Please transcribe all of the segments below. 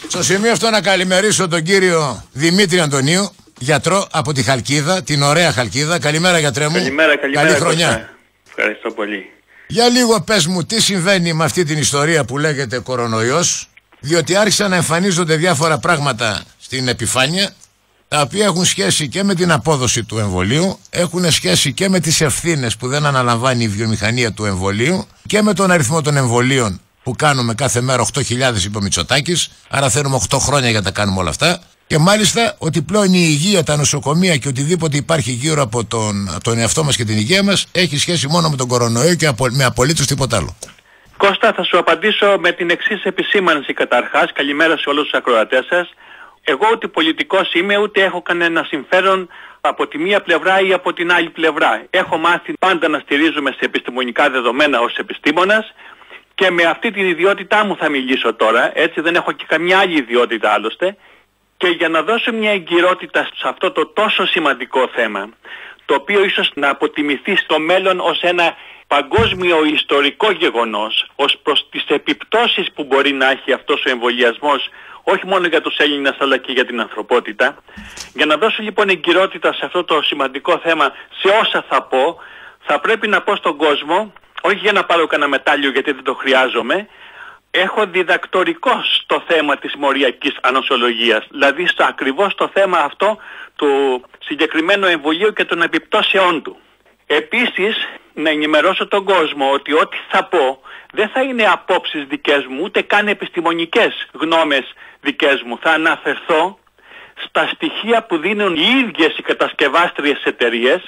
Στο σημείο αυτό να καλημερίσω τον κύριο Δημήτρη Αντωνίου, γιατρό από τη Χαλκίδα, την ωραία Χαλκίδα. Καλημέρα, γιατρέ μου. Καλημέρα. Καλή χρονιά. Ευχαριστώ πολύ. Για λίγο πες μου τι συμβαίνει με αυτή την ιστορία που λέγεται κορονοϊός, διότι άρχισαν να εμφανίζονται διάφορα πράγματα στην επιφάνεια, τα οποία έχουν σχέση και με την απόδοση του εμβολίου, έχουν σχέση και με τις ευθύνες που δεν αναλαμβάνει η βιομηχανία του εμβολίου και με τον αριθμό των εμβολίων που κάνουμε κάθε μέρα, 8.000 είπε ο Μητσοτάκης, άρα θέλουμε 8 χρόνια για να τα κάνουμε όλα αυτά. Και μάλιστα ότι πλέον η υγεία, τα νοσοκομεία και οτιδήποτε υπάρχει γύρω από τον εαυτό μας και την υγεία μας έχει σχέση μόνο με τον κορονοϊό και με απολύτως τίποτα άλλο. Κώστα, θα σου απαντήσω με την εξής επισήμανση καταρχάς. Καλημέρα σε όλους τους ακροατές σας. Εγώ ούτε πολιτικός είμαι, ούτε έχω κανένα συμφέρον από τη μία πλευρά ή από την άλλη πλευρά. Έχω μάθει πάντα να στηρίζομαι σε επιστημονικά δεδομένα ως επιστήμονας και με αυτή την ιδιότητά μου θα μιλήσω τώρα. Έτσι δεν έχω και καμιά άλλη ιδιότητα άλλωστε. Και για να δώσω μια εγκυρότητα σε αυτό το τόσο σημαντικό θέμα, το οποίο ίσως να αποτιμηθεί στο μέλλον ως ένα παγκόσμιο ιστορικό γεγονός, ως προς τις επιπτώσεις που μπορεί να έχει αυτός ο εμβολιασμός, όχι μόνο για τους Έλληνες αλλά και για την ανθρωπότητα. Για να δώσω λοιπόν εγκυρότητα σε αυτό το σημαντικό θέμα, σε όσα θα πω, θα πρέπει να πω στον κόσμο, όχι για να πάρω κανένα μετάλλιο γιατί δεν το χρειάζομαι, έχω διδακτορικό στο θέμα της μοριακής ανοσολογίας, δηλαδή ακριβώς το θέμα αυτό του συγκεκριμένου εμβολίου και των επιπτώσεών του. Επίσης, να ενημερώσω τον κόσμο ότι ό,τι θα πω δεν θα είναι απόψεις δικές μου, ούτε καν επιστημονικές γνώμες δικές μου. Θα αναφερθώ στα στοιχεία που δίνουν οι ίδιες οι κατασκευάστριες εταιρείες,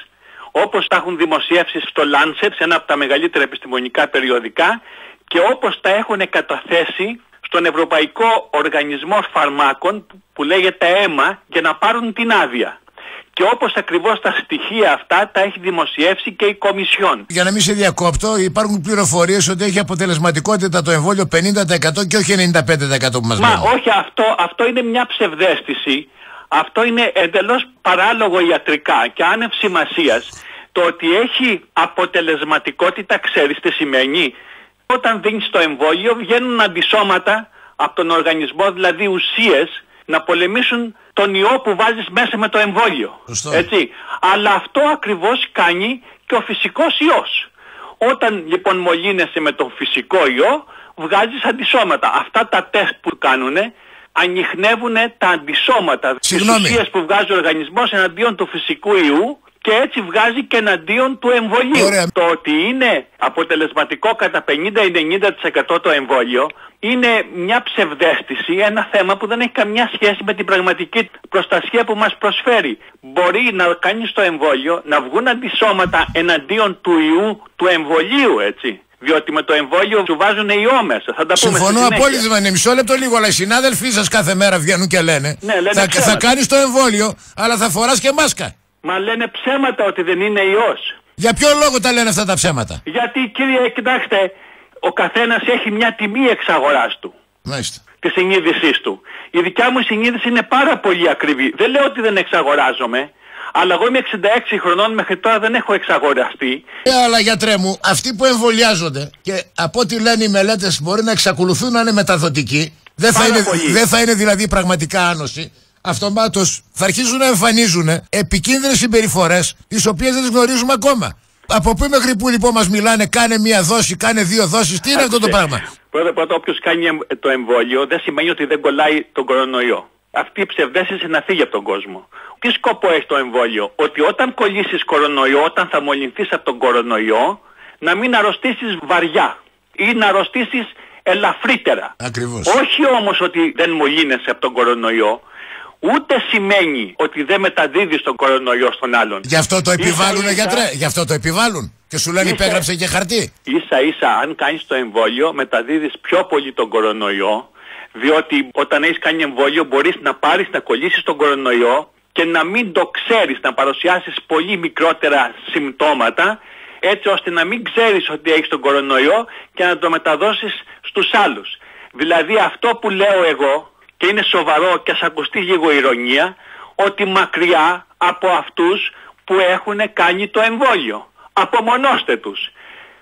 όπως τα έχουν δημοσιεύσει στο Lancet, σε ένα από τα μεγαλύτερα επιστημονικά περιοδικά, και όπως τα έχουν καταθέσει στον Ευρωπαϊκό Οργανισμό Φαρμάκων που λέγεται ΕΜΑ για να πάρουν την άδεια. Και όπως ακριβώς τα στοιχεία αυτά τα έχει δημοσιεύσει και η Κομισιόν. Για να μην σε διακόπτω, υπάρχουν πληροφορίες ότι έχει αποτελεσματικότητα το εμβόλιο 50% και όχι 95% που μας λένε. Μα όχι, αυτό είναι μια ψευδαίσθηση. Αυτό είναι εντελώς παράλογο ιατρικά και άνευ σημασίας. Το ότι έχει αποτελεσματικότητα, ξέρεις τι σημαίνει? Όταν δίνεις το εμβόλιο βγαίνουν αντισώματα από τον οργανισμό, δηλαδή ουσίες, να πολεμήσουν τον ιό που βάζεις μέσα με το εμβόλιο. Έτσι. Αλλά αυτό ακριβώς κάνει και ο φυσικός ιός. Όταν λοιπόν μολύνεσαι με τον φυσικό ιό, βγάζεις αντισώματα. Αυτά τα τεστ που κάνουνε ανιχνεύουν τα αντισώματα, τις ουσίες που βγάζει ο οργανισμός εναντίον του φυσικού ιού, και έτσι βγάζει και εναντίον του εμβολίου. Ωραία. Το ότι είναι αποτελεσματικό κατά 50-90% το εμβόλιο είναι μια ψευδαίσθηση, ένα θέμα που δεν έχει καμιά σχέση με την πραγματική προστασία που μας προσφέρει. Μπορεί να κάνεις το εμβόλιο, να βγουν αντισώματα εναντίον του ιού του εμβολίου, έτσι. Διότι με το εμβόλιο σου βάζουν ιό μέσα. Θα τα πούμε. Συμφωνώ απόλυτα, μισό λεπτό λίγο, αλλά οι συνάδελφοί σας κάθε μέρα βγαίνουν και λένε, λένε θα κάνεις το εμβόλιο, αλλά θα φοράς και μάσκα. Μα λένε ψέματα ότι δεν είναι ιός. Για ποιο λόγο τα λένε αυτά τα ψέματα? Γιατί κύριε, κοιτάξτε, ο καθένας έχει μια τιμή εξαγοράς του. Μάλιστα. Τη συνείδησής του. Η δικιά μου συνείδηση είναι πάρα πολύ ακριβή. Δεν λέω ότι δεν εξαγοράζομαι, αλλά εγώ είμαι 66 χρονών, μέχρι τώρα δεν έχω εξαγοραστεί. Αλλά γιατρέ μου, αυτοί που εμβολιάζονται και από ό,τι λένε οι μελέτες μπορεί να εξακολουθούν να είναι μεταδοτικοί, δεν θα είναι δηλαδή πραγματικά άνωση. Αυτομάτως θα αρχίσουν να εμφανίζουν επικίνδυνες συμπεριφορές, τις οποίες δεν τις γνωρίζουμε ακόμα. Από πού μέχρι πού λοιπόν μας μιλάνε, κάνε μία δόση, κάνε 2 δόσεις, τι είναι αυτό το πράγμα? Πρώτα όποιος κάνει το εμβόλιο δεν σημαίνει ότι δεν κολλάει τον κορονοϊό. Αυτή η ψευδαίσθηση να φύγει από τον κόσμο. Τι σκοπό έχει το εμβόλιο? Ότι όταν κολλήσεις κορονοϊό, όταν θα μολυνθείς από τον κορονοϊό, να μην αρρωστήσεις βαριά ή να αρρωστήσεις ελαφρύτερα. Ακριβώς. Όχι όμως ότι δεν μολύνεσαι από τον κορονοϊό. Ούτε σημαίνει ότι δεν μεταδίδεις τον κορονοϊό στον άλλον. Γι' αυτό το επιβάλλουν, γιατρέ. Γι' αυτό το επιβάλλουν. Και σου λένε υπέγραψε και χαρτί. Ίσα ίσα αν κάνεις το εμβόλιο μεταδίδεις πιο πολύ τον κορονοϊό, διότι όταν έχεις κάνει εμβόλιο μπορείς να πάρεις, να κολλήσεις τον κορονοϊό και να μην το ξέρεις, να παρουσιάσεις πολύ μικρότερα συμπτώματα, έτσι ώστε να μην ξέρεις ότι έχεις τον κορονοϊό και να το μεταδώσεις στους άλλους. Δηλαδή αυτό που λέω εγώ, και είναι σοβαρό και ας ακουστεί λίγο ηρωνία, ότι μακριά από αυτούς που έχουν κάνει το εμβόλιο. Απομονώστε τους.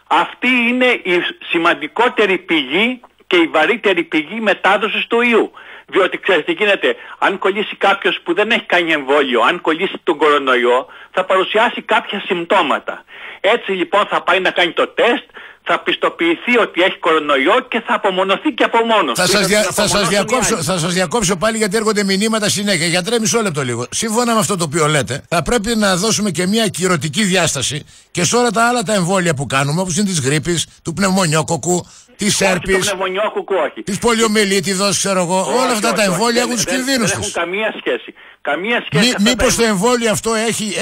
Αυτή είναι η σημαντικότερη πηγή και η βαρύτερη πηγή μετάδοσης του ιού. Διότι ξέρετε τι γίνεται, αν κολλήσει κάποιος που δεν έχει κάνει εμβόλιο, αν κολλήσει τον κορονοϊό, θα παρουσιάσει κάποια συμπτώματα. Έτσι λοιπόν θα πάει να κάνει το τεστ, θα πιστοποιηθεί ότι έχει κορονοϊό και θα απομονωθεί και από μόνος. Θα σας διακόψω πάλι, γιατί έρχονται μηνύματα συνέχεια. Γιατρέ, μισό λεπτό λίγο. Σύμφωνα με αυτό το οποίο λέτε, θα πρέπει να δώσουμε και μια κυρωτική διάσταση και σε όλα τα άλλα τα εμβόλια που κάνουμε, όπως είναι της γρίπης, του πνευμονιόκοκου, της έρπης, της πολιομιελίτιδος, ξέρω εγώ. Όλα αυτά τα εμβόλια έχουν τους κινδύνους τους. Δεν έχουν καμία σχέση. Μήπως το εμβόλιο αυτό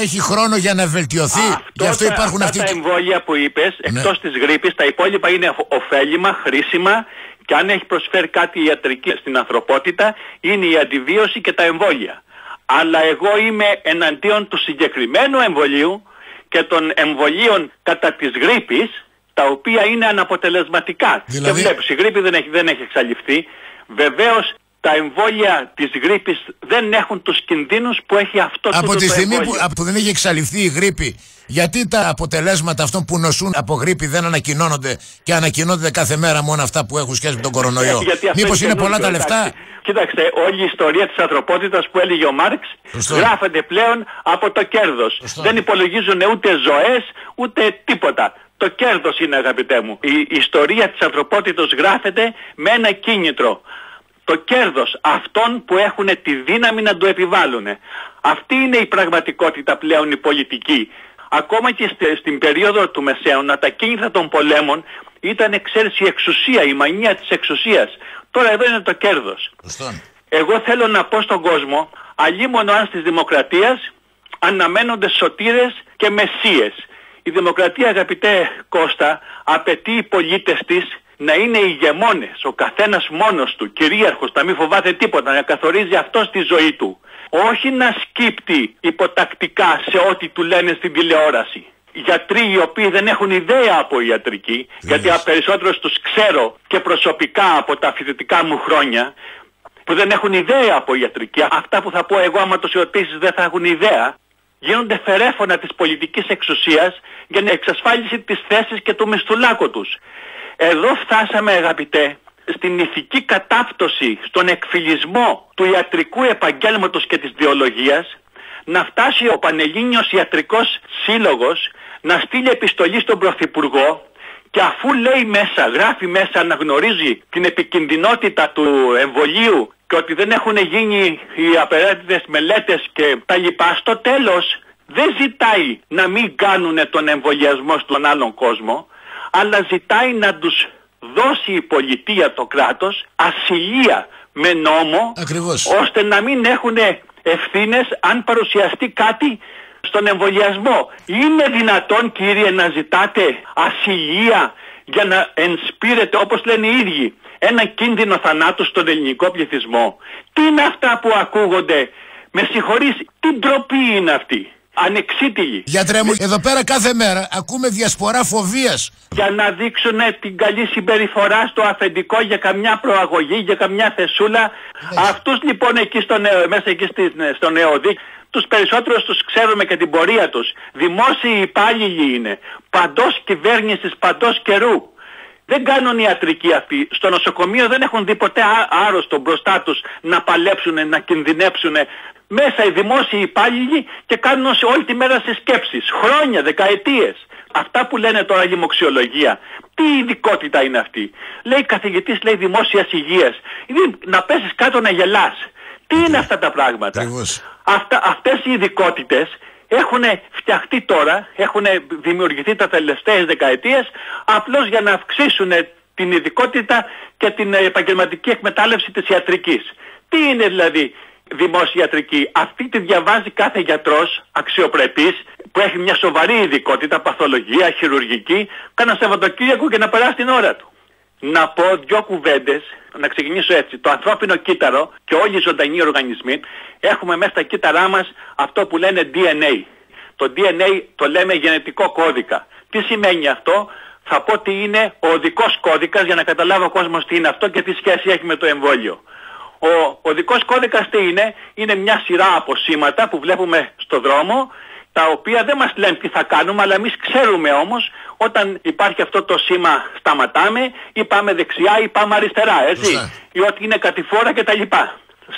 έχει χρόνο για να βελτιωθεί? Γι' αυτό υπάρχουν αυτά τα εμβόλια που είπες, εκτός της γρίπης, τα υπόλοιπα είναι ωφέλιμα, χρήσιμα, και αν έχει προσφέρει κάτι ιατρική στην ανθρωπότητα, είναι η αντιβίωση και τα εμβόλια. Αλλά εγώ είμαι εναντίον του συγκεκριμένου εμβολίου και των εμβολίων κατά της γρίπης, τα οποία είναι αναποτελεσματικά. Δηλαδή... Και βλέπεις, η γρίπη δεν έχει εξαλειφθεί. Βεβαίως τα εμβόλια της γρίπης δεν έχουν τους κινδύνους που έχει αυτό το εμβόλιο. Από τη στιγμή που δεν έχει εξαλειφθεί η γρίπη, γιατί τα αποτελέσματα αυτών που νοσούν από γρίπη δεν ανακοινώνονται και ανακοινώνονται κάθε μέρα μόνο αυτά που έχουν σχέση με τον κορονοϊό? Μήπως είναι πολλά τα λεφτά? Κοίταξτε, όλη η ιστορία της ανθρωπότητας που έλεγε ο Μάρξ γράφεται πλέον από το κέρδος. Δεν υπολογίζουν ούτε ζωές ούτε τίποτα. Το κέρδος είναι, αγαπητέ μου. Η ιστορία της ανθρωπότητας γράφεται με ένα κίνητρο. Το κέρδος αυτών που έχουν τη δύναμη να το επιβάλλουν. Αυτή είναι η πραγματικότητα πλέον, η πολιτική. Ακόμα και στην περίοδο του Μεσαίωνα τα κίνητρα των πολέμων ήταν, ξέρεις, η εξουσία, η μανία της εξουσίας. Τώρα εδώ είναι το κέρδος. Εγώ θέλω να πω στον κόσμο, αλίμονο αν στις δημοκρατίες αναμένονται σωτήρες και μεσσίες. Η δημοκρατία, αγαπητέ Κώστα, απαιτεί οι πολίτες της να είναι ηγεμόνες, ο καθένας μόνος του, κυρίαρχος, να μην φοβάται τίποτα, να καθορίζει αυτός τη ζωή του. Όχι να σκύπτει υποτακτικά σε ό,τι του λένε στην τηλεόραση. Γιατροί οι οποίοι δεν έχουν ιδέα από ιατρική, γιατί περισσότερους τους ξέρω και προσωπικά από τα φοιτητικά μου χρόνια, που δεν έχουν ιδέα από ιατρική. Αυτά που θα πω εγώ, άμα τους ρωτήσεις, δεν θα έχουν ιδέα. Γίνονται φερέφωνα της πολιτικής εξουσίας για την εξασφάλιση της θέσης και του μισθουλάκου τους. Εδώ φτάσαμε, αγαπητέ, στην ηθική κατάπτωση, στον εκφυλισμό του ιατρικού επαγγέλματος και της βιολογίας, να φτάσει ο Πανελλήνιος Ιατρικός Σύλλογος να στείλει επιστολή στον Πρωθυπουργό και αφού λέει μέσα, γράφει μέσα, αναγνωρίζει την επικινδυνότητα του εμβολίου και ότι δεν έχουν γίνει οι απαραίτητες μελέτες και τα λοιπά, στο τέλος δεν ζητάει να μην κάνουν τον εμβολιασμό στον άλλον κόσμο, αλλά ζητάει να τους δώσει η πολιτεία, το κράτος, ασυλία με νόμο, ώστε να μην έχουν ευθύνες αν παρουσιαστεί κάτι στον εμβολιασμό. Είναι δυνατόν, κύριε, να ζητάτε ασυλία για να ενспήρετε, όπως λένε οι ίδιοι, ένα κίνδυνο θανάτου στον ελληνικό πληθυσμό? Τι είναι αυτά που ακούγονται? Με συγχωρείς, τι ντροπή είναι αυτή? Ανεξίτηλη. Γιατρέ μου, εδώ πέρα κάθε μέρα ακούμε διασπορά φοβίας. Για να δείξουν την καλή συμπεριφορά στο αφεντικό για καμιά προαγωγή, για καμιά θεσούλα. Αυτούς λοιπόν εκεί μέσα εκεί στον ΕΟΔΗ, τους περισσότερους τους ξέρουμε και την πορεία τους. Δημόσιοι υπάλληλοι είναι. Παντός κυβέρνησης, παντός καιρού. Δεν κάνουν ιατρική αυτοί. Στο νοσοκομείο δεν έχουν δει ποτέ άρρωστο μπροστά τους να παλέψουν, να κινδυνέψουν. Μέσα οι δημόσιοι υπάλληλοι και κάνουν όλη τη μέρα σε σκέψεις. Χρόνια, δεκαετίες. Αυτά που λένε τώρα λοιμοξιολογία, τι ειδικότητα είναι αυτή? Λέει καθηγητής, λέει δημόσιας υγείας. Να πέσεις κάτω να γελάς. Τι είναι αυτά τα πράγματα? Αυτές οι ειδικότητες έχουν φτιαχτεί τώρα, έχουν δημιουργηθεί τα τελευταίες δεκαετίες απλώς για να αυξήσουν την ειδικότητα και την επαγγελματική εκμετάλλευση της ιατρικής. Τι είναι δηλαδή δημόσια ιατρική? Αυτή τη διαβάζει κάθε γιατρός αξιοπρεπής που έχει μια σοβαρή ειδικότητα, παθολογία, χειρουργική, κάνα Σαββατοκύριακο και να περάσει την ώρα του. Να πω δυο κουβέντες, να ξεκινήσω έτσι. Το ανθρώπινο κύτταρο και όλοι οι ζωντανοί οργανισμοί έχουμε μέσα στα κύτταρά μας αυτό που λένε DNA. Το DNA το λέμε γενετικό κώδικα. Τι σημαίνει αυτό? Θα πω τι είναι ο οδικός κώδικας για να καταλάβει ο κόσμος τι είναι αυτό και τι σχέση έχει με το εμβόλιο. Ο οδικός κώδικας τι είναι? Είναι μια σειρά από σήματα που βλέπουμε στο δρόμο τα οποία δεν μας λένε τι θα κάνουμε, αλλά εμείς ξέρουμε όμως όταν υπάρχει αυτό το σήμα σταματάμε ή πάμε δεξιά ή πάμε αριστερά, έτσι, ή ότι είναι κατηφόρα κτλ.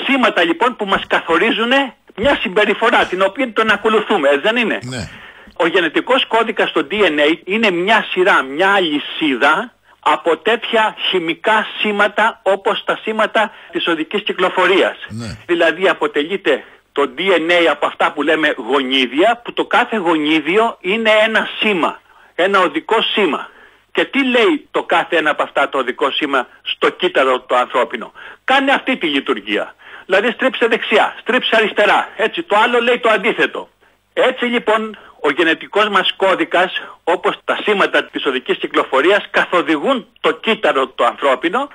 Σήματα λοιπόν που μας καθορίζουν μια συμπεριφορά την οποία τον ακολουθούμε, έτσι δεν είναι? Ναι. Ο γενετικός κώδικας στο DNA είναι μια σειρά, μια αλυσίδα από τέτοια χημικά σήματα όπως τα σήματα της οδικής κυκλοφορίας. Ναι. Δηλαδή αποτελείται το DNA από αυτά που λέμε γονίδια, που το κάθε γονίδιο είναι ένα σήμα, ένα οδικό σήμα. Και τι λέει το κάθε ένα από αυτά το οδικό σήμα στο κύτταρο το ανθρώπινο? Κάνει αυτή τη λειτουργία. Δηλαδή στρίψε δεξιά, στρίψε αριστερά. Έτσι, το άλλο λέει το αντίθετο. Έτσι λοιπόν ο γενετικός μας κώδικας, όπως τα σήματα της οδικής κυκλοφορίας, καθοδηγούν το κύτταρο το ανθρώπινο,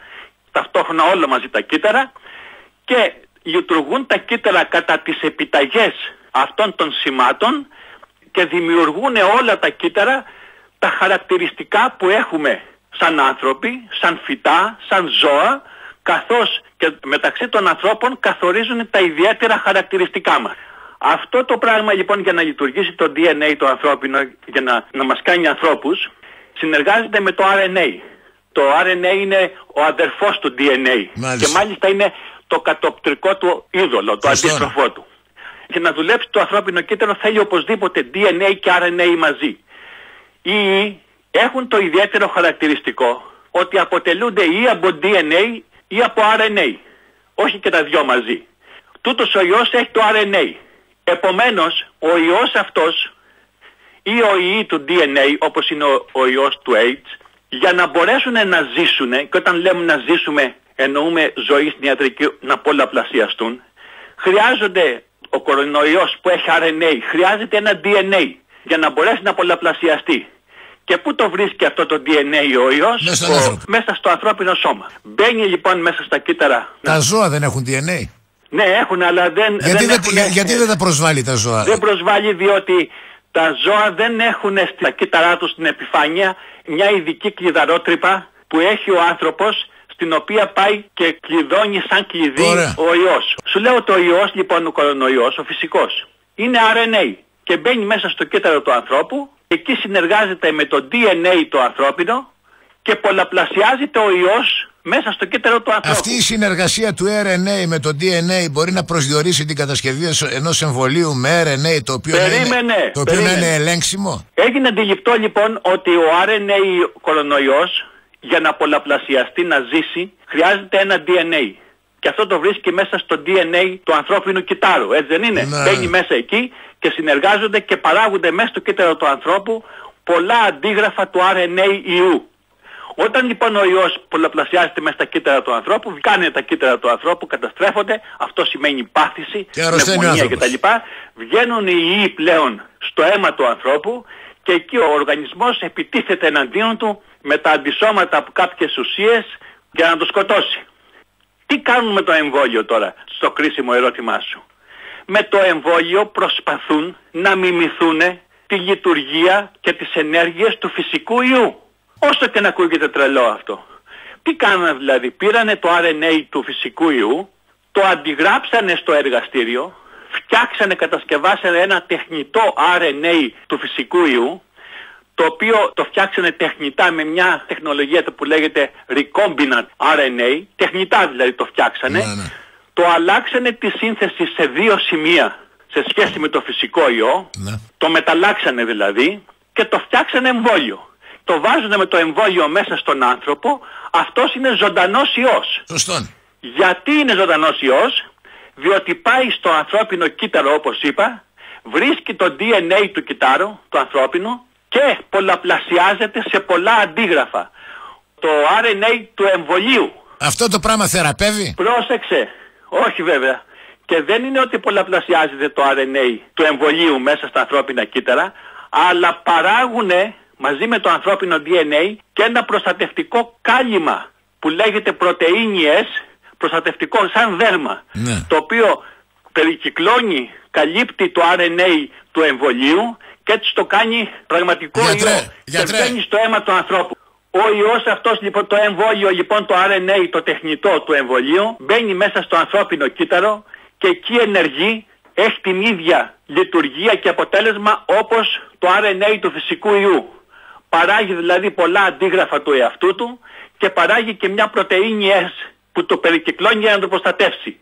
ταυτόχρονα όλα μαζί τα κύτταρα, και λειτουργούν τα κύτταρα κατά τις επιταγές αυτών των σημάτων και δημιουργούν όλα τα κύτταρα τα χαρακτηριστικά που έχουμε σαν άνθρωποι, σαν φυτά, σαν ζώα, καθώς και μεταξύ των ανθρώπων καθορίζουν τα ιδιαίτερα χαρακτηριστικά μας. Αυτό το πράγμα λοιπόν για να λειτουργήσει το DNA το ανθρώπινο, για να μας κάνει ανθρώπους, συνεργάζεται με το RNA. Το RNA είναι ο αδερφός του DNA. Μάλιστα. Και μάλιστα είναι το κατοπτρικό του είδωλο, το αντίστροφό του. Για να δουλέψει το ανθρώπινο κύτταρο θέλει οπωσδήποτε DNA και RNA μαζί. Ή έχουν το ιδιαίτερο χαρακτηριστικό ότι αποτελούνται ή από DNA ή από RNA. Όχι και τα δυο μαζί. Τούτος ο ιός έχει το RNA. Επομένως, ο ιός αυτός ή ο ιοί του DNA, όπως είναι ο ιός του AIDS, για να μπορέσουν να ζήσουν, και όταν λέμε να ζήσουμε εννοούμε ζωή στην ιατρική, να πολλαπλασιαστούν, χρειάζονται, ο κορονοϊός που έχει RNA χρειάζεται ένα DNA για να μπορέσει να πολλαπλασιαστεί. Και πού το βρίσκει αυτό το DNA ο ιός? Μέσα στο ανθρώπινο σώμα. Μπαίνει λοιπόν μέσα στα κύτταρα. Τα ζώα δεν έχουν DNA? Ναι, έχουν, αλλά δεν... Γιατί δεν τα προσβάλλει τα ζώα? Δεν προσβάλλει διότι τα ζώα δεν έχουν στα κύτταρά τους στην επιφάνεια μια ειδική κλειδαρότρυπα που έχει ο άνθρωπος, στην οποία πάει και κλειδώνει σαν κλειδί ο ιός. Σου λέω το ιός λοιπόν, ο κορονοϊός, ο φυσικός, είναι RNA και μπαίνει μέσα στο κύτταρο του ανθρώπου, εκεί συνεργάζεται με το DNA το ανθρώπινο και πολλαπλασιάζεται ο ιός μέσα στο κύτταρο του ανθρώπου. Αυτή η συνεργασία του RNA με το DNA μπορεί να προσδιορίσει την κατασκευή ενός εμβολίου με RNA το οποίο να είναι ελέγξιμο? Έγινε αντιληπτό λοιπόν ότι ο RNA κορονοϊός για να πολλαπλασιαστεί, να ζήσει, χρειάζεται ένα DNA. Και αυτό το βρίσκει μέσα στο DNA του ανθρώπινου κυττάρου, έτσι δεν είναι? Ναι. Μπαίνει μέσα εκεί και συνεργάζονται και παράγονται μέσα στο κύτταρο του ανθρώπου πολλά αντίγραφα του RNA ιού. Όταν λοιπόν ο ιός πολλαπλασιάζεται μέσα στα κύτταρα του ανθρώπου, κάνει τα κύτταρα του ανθρώπου, καταστρέφονται, αυτό σημαίνει πάθηση, πνευμονία κτλ. Βγαίνουν οι ιοί πλέον στο αίμα του ανθρώπου και εκεί ο οργανισμός επιτίθεται εναντίον του με τα αντισώματα από κάποιες ουσίες για να το σκοτώσει. Τι κάνουν με το εμβόλιο τώρα, στο κρίσιμο ερώτημά σου? Με το εμβόλιο προσπαθούν να μιμηθούν τη λειτουργία και τις ενέργειες του φυσικού ιού. Όσο και να ακούγεται τρελό αυτό. Τι κάνανε δηλαδή? Πήρανε το RNA του φυσικού ιού, το αντιγράψανε στο εργαστήριο, φτιάξανε, κατασκευάσανε ένα τεχνητό RNA του φυσικού ιού, το οποίο το φτιάξανε τεχνητά με μια τεχνολογία που λέγεται recombinant RNA, τεχνητά δηλαδή το φτιάξανε, το αλλάξανε τη σύνθεση σε 2 σημεία σε σχέση με το φυσικό ιό, το μεταλλάξανε δηλαδή και το φτιάξανε εμβόλιο. Το βάζουν με το εμβόλιο μέσα στον άνθρωπο, αυτός είναι ζωντανός ιός. Σωστό. Γιατί είναι ζωντανός ιός? Διότι πάει στο ανθρώπινο κύτταρο, όπως είπα, βρίσκει το DNA του κυττάρου, του ανθρώπινου, και πολλαπλασιάζεται σε πολλά αντίγραφα. Το RNA του εμβολίου. Αυτό το πράγμα θεραπεύει? Πρόσεξε. Όχι βέβαια. Και δεν είναι ότι πολλαπλασιάζεται το RNA του εμβολίου μέσα στα ανθρώπινα κύτταρα, αλλά παράγουνε μαζί με το ανθρώπινο DNA και ένα προστατευτικό κάλυμα που λέγεται πρωτεΐνιες, προστατευτικό σαν δέρμα, το οποίο περικυκλώνει, καλύπτει το RNA του εμβολίου και έτσι το κάνει πραγματικό ιό και μπαίνει στο αίμα του ανθρώπου. Ο ιός αυτός λοιπόν, το εμβόλιο λοιπόν, το RNA, το τεχνητό του εμβολίου, μπαίνει μέσα στο ανθρώπινο κύτταρο και εκεί ενεργεί, έχει την ίδια λειτουργία και αποτέλεσμα όπως το RNA του φυσικού ιού. Παράγει δηλαδή πολλά αντίγραφα του εαυτού του και παράγει και μια πρωτεΐνη S που το περικυκλώνει για να το προστατεύσει.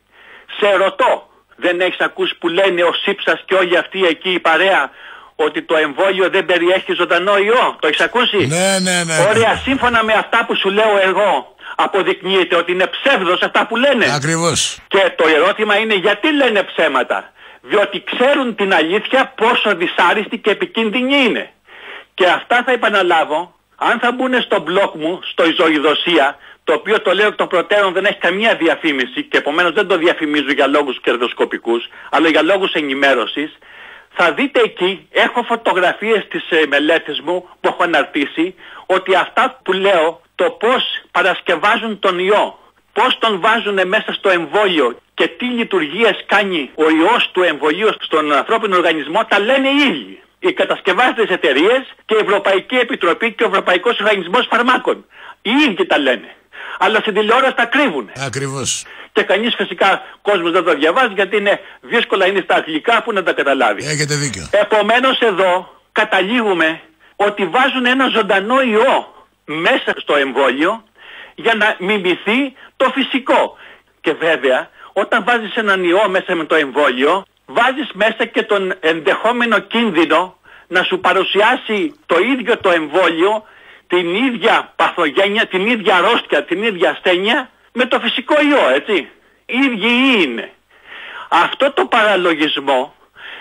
Σε ρωτώ, δεν έχεις ακούσει που λένε ο Σύψας και όλοι αυτοί εκεί η παρέα ότι το εμβόλιο δεν περιέχει ζωντανό ιό? Το έχεις ακούσει? Ναι. Ωραία, σύμφωνα με αυτά που σου λέω εγώ, αποδεικνύεται ότι είναι ψεύδος αυτά που λένε. Ακριβώς. Και το ερώτημα είναι γιατί λένε ψέματα? Διότι ξέρουν την αλήθεια πόσο δυσάρεστη και επικίνδυνη είναι. Και αυτά θα επαναλάβω, αν θα μπουν στο blog μου, στο η Ζωηδοσία, το οποίο το λέω εκ των προτέρων δεν έχει καμία διαφήμιση και επομένως δεν το διαφημίζω για λόγους κερδοσκοπικούς, αλλά για λόγους ενημέρωσης, θα δείτε εκεί, έχω φωτογραφίες της μελέτης μου που έχω αναρτήσει, ότι αυτά που λέω, το πώς παρασκευάζουν τον ιό, πώς τον βάζουν μέσα στο εμβόλιο και τι λειτουργίες κάνει ο ιός του εμβολίου στον ανθρώπινο οργανισμό, τα λένε οι ίδιοι. Οι κατασκευάστες εταιρείες και η Ευρωπαϊκή Επιτροπή και ο Ευρωπαϊκός Οργανισμός Φαρμάκων. Οι ίδιοι τα λένε. Αλλά στην τηλεόραση τα κρύβουν. Ακριβώς. Και κανείς φυσικά κόσμος δεν το διαβάζει γιατί είναι δύσκολα, είναι στα αγγλικά που να τα καταλάβει. Έχετε δίκιο. Επομένως εδώ καταλήγουμε ότι βάζουν ένα ζωντανό ιό μέσα στο εμβόλιο για να μιμηθεί το φυσικό. Και βέβαια όταν βάζεις έναν ιό μέσα με το εμβόλιο, βάζεις μέσα και τον ενδεχόμενο κίνδυνο να σου παρουσιάσει το ίδιο το εμβόλιο την ίδια παθογένεια, την ίδια αρρώστια, την ίδια ασθένεια με το φυσικό ιό, έτσι. Οι ίδιοι είναι. Αυτό το παραλογισμό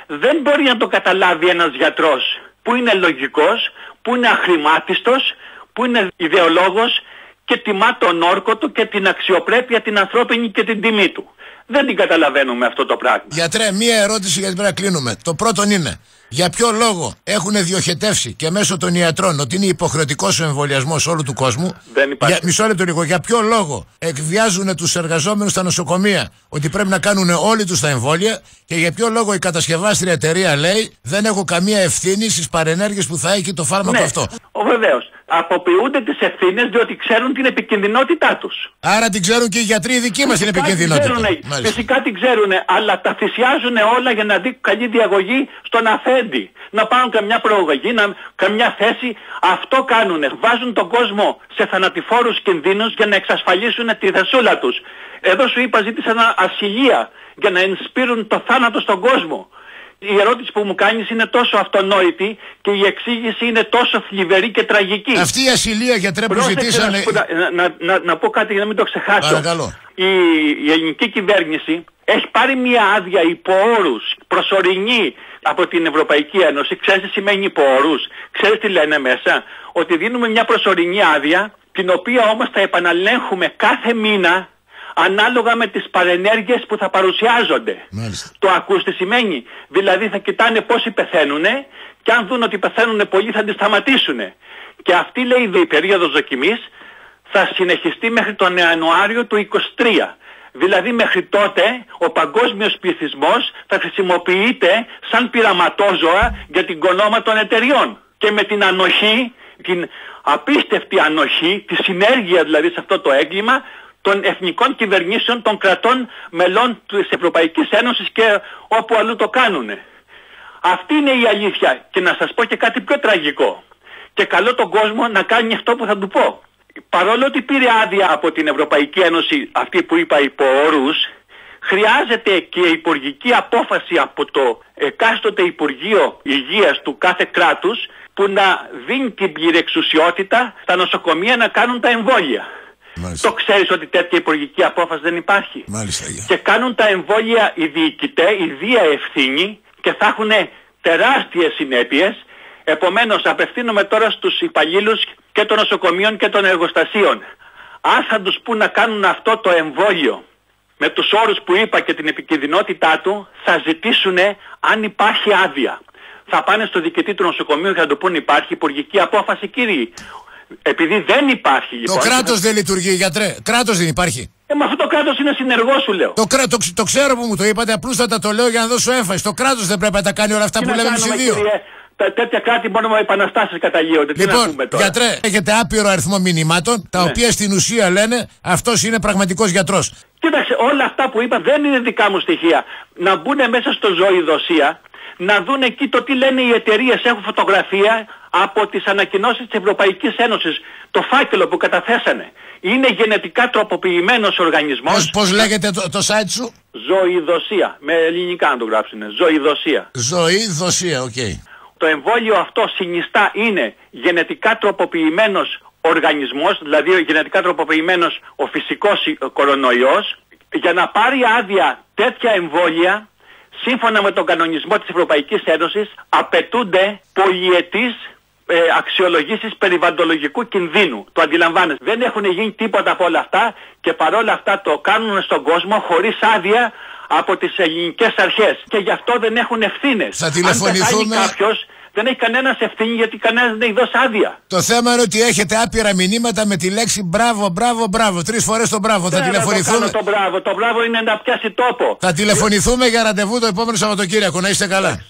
δεν μπορεί να το καταλάβει ένας γιατρός που είναι λογικός, που είναι αχρημάτιστος, που είναι ιδεολόγος και τιμά τον όρκο του και την αξιοπρέπεια την ανθρώπινη και την τιμή του. Δεν την καταλαβαίνουμε αυτό το πράγμα. Γιατρέ, μία ερώτηση γιατί πρέπει να κλείνουμε. Το πρώτο είναι, για ποιο λόγο έχουν διοχετεύσει και μέσω των ιατρών ότι είναι υποχρεωτικός ο εμβολιασμός όλου του κόσμου? Δεν υπάρχει. Μισό λεπτό λίγο. Για ποιο λόγο εκβιάζουν τους εργαζόμενους στα νοσοκομεία ότι πρέπει να κάνουν όλοι τους τα εμβόλια και για ποιο λόγο η κατασκευάστρια εταιρεία λέει δεν έχω καμία ευθύνη στις παρενέργειες που θα έχει το φάρμακο αυτό? Βεβαίως. Αποποιούνται τις ευθύνες διότι ξέρουν την επικινδυνότητά τους. Άρα την ξέρουν και οι γιατροί οι δικοί μας την επικινδυνότητα. Φυσικά την ξέρουν, αλλά τα θυσιάζουν όλα για να δει καλή διαγωγή στον αφέντη. Να πάρουν καμιά προαγωγή, καμιά θέση. Αυτό κάνουν. Βάζουν τον κόσμο σε θανατηφόρους κινδύνους για να εξασφαλίσουν τη δεσούλα τους. Εδώ σου είπα ζήτησαν ασυλία για να ενσπείρουν το θάνατο στον κόσμο. Η ερώτηση που μου κάνεις είναι τόσο αυτονόητη και η εξήγηση είναι τόσο θλιβερή και τραγική. Αυτή η ασυλία, γιατρέ, που ζητήσανε... Να πω κάτι για να μην το ξεχάσω. Παρακαλώ. Η ελληνική κυβέρνηση έχει πάρει μια άδεια υπό όρους προσωρινή από την Ευρωπαϊκή Ένωση. Ξέρεις τι σημαίνει υπό όρους? Ξέρεις τι λένε μέσα? Ότι δίνουμε μια προσωρινή άδεια, την οποία όμως θα επαναλέγχουμε κάθε μήνα ανάλογα με τις παρενέργειες που θα παρουσιάζονται. Μάλιστα. Το ακούς τι σημαίνει? Δηλαδή θα κοιτάνε πόσοι πεθαίνουνε και αν δουν ότι πεθαίνουνε πολλοί θα τις σταματήσουνε. Και αυτή λέει η περίοδος δοκιμής θα συνεχιστεί μέχρι τον Ιανουάριο του 2023. Δηλαδή μέχρι τότε ο παγκόσμιος πληθυσμός θα χρησιμοποιείται σαν πειραματόζωα για την κονόμα των εταιριών. Και με την ανοχή, την απίστευτη ανοχή, τη συνέργεια δηλαδή σε αυτό το έγκλημα των εθνικών κυβερνήσεων των κρατών μελών της Ευρωπαϊκής Ένωσης και όπου αλλού το κάνουνε. Αυτή είναι η αλήθεια. Και να σας πω και κάτι πιο τραγικό. Και καλώ τον κόσμο να κάνει αυτό που θα του πω. Παρόλο ότι πήρε άδεια από την Ευρωπαϊκή Ένωση, αυτή που είπα υπό όρους, χρειάζεται και υπουργική απόφαση από το εκάστοτε Υπουργείο Υγείας του κάθε κράτους που να δίνει την πληρεξουσιότητα στα νοσοκομεία να κάνουν τα εμβόλια. Μάλιστα. Το ξέρεις ότι τέτοια υπουργική απόφαση δεν υπάρχει? Μάλιστα. Και κάνουν τα εμβόλια οι διοικητές, ιδία ευθύνη και θα έχουν τεράστιες συνέπειες. Επομένως απευθύνομαι τώρα στους υπαλλήλους και των νοσοκομείων και των εργοστασίων. Αν θα τους πούν να κάνουν αυτό το εμβόλιο με τους όρους που είπα και την επικινδυνότητά του, θα ζητήσουν αν υπάρχει άδεια. Θα πάνε στο διοικητή του νοσοκομείου και θα του πούν υπάρχει υπουργική απόφαση, κύριοι. Επειδή δεν υπάρχει λοιπόν... Το κράτος δεν λειτουργεί, γιατρέ. Κράτος δεν υπάρχει. Μα αυτό το κράτος είναι συνεργό σου λέω. Το ξέρω που μου το είπατε, απλούστατα το λέω για να δώσω έμφαση. Το κράτος δεν πρέπει να τα κάνει όλα αυτά που λέμε οι δύο. Τέτοια κράτη μόνο με επαναστάσεις καταλύονται. Λοιπόν, γιατρέ, έχετε άπειρο αριθμό μηνυμάτων, τα οποία στην ουσία λένε αυτός είναι πραγματικός γιατρός. Κοίταξε, όλα αυτά που είπα δεν είναι δικά μου στοιχεία. Να μπουν μέσα στο Ζωηδοσία, να δουν εκεί το τι λένε οι εταιρείες. Έχουν φωτογραφία από τις ανακοινώσεις της Ευρωπαϊκής Ένωσης. Το φάκελο που καταθέσανε. Είναι γενετικά τροποποιημένος οργανισμός. Πώς λέγεται το site σου? Ζωηδοσία. Με ελληνικά να το γράψουν. Ζωηδοσία. Ζωηδοσία, οκ. Το εμβόλιο αυτό συνιστά είναι γενετικά τροποποιημένος οργανισμός, δηλαδή γενετικά τροποποιημένος ο φυσικός κορονοϊός. Για να πάρει άδεια τέτοια εμβόλια, σύμφωνα με τον κανονισμό της Ευρωπαϊκής Ένωσης, απαιτούνται πολυετής αξιολογήσεις περιβαλλοντολογικού κινδύνου. Το αντιλαμβάνεστε. Δεν έχουν γίνει τίποτα από όλα αυτά και παρόλα αυτά το κάνουν στον κόσμο χωρίς άδεια από τις ελληνικές αρχές. Και γι' αυτό δεν έχουν ευθύνες. Θα τηλεφωνηθούμε. Αν κάποιος, δεν έχει κανένας ευθύνη γιατί κανένας δεν έχει δώσει άδεια. Το θέμα είναι ότι έχετε άπειρα μηνύματα με τη λέξη μπράβο, μπράβο, μπράβο. 3 φορές το μπράβο. Θα τηλεφωνηθούμε. Το μπράβο είναι να πιάσει τόπο. Θα τηλεφωνηθούμε για ραντεβού το επόμενο Σαββατοκύριακο. Να είστε καλά.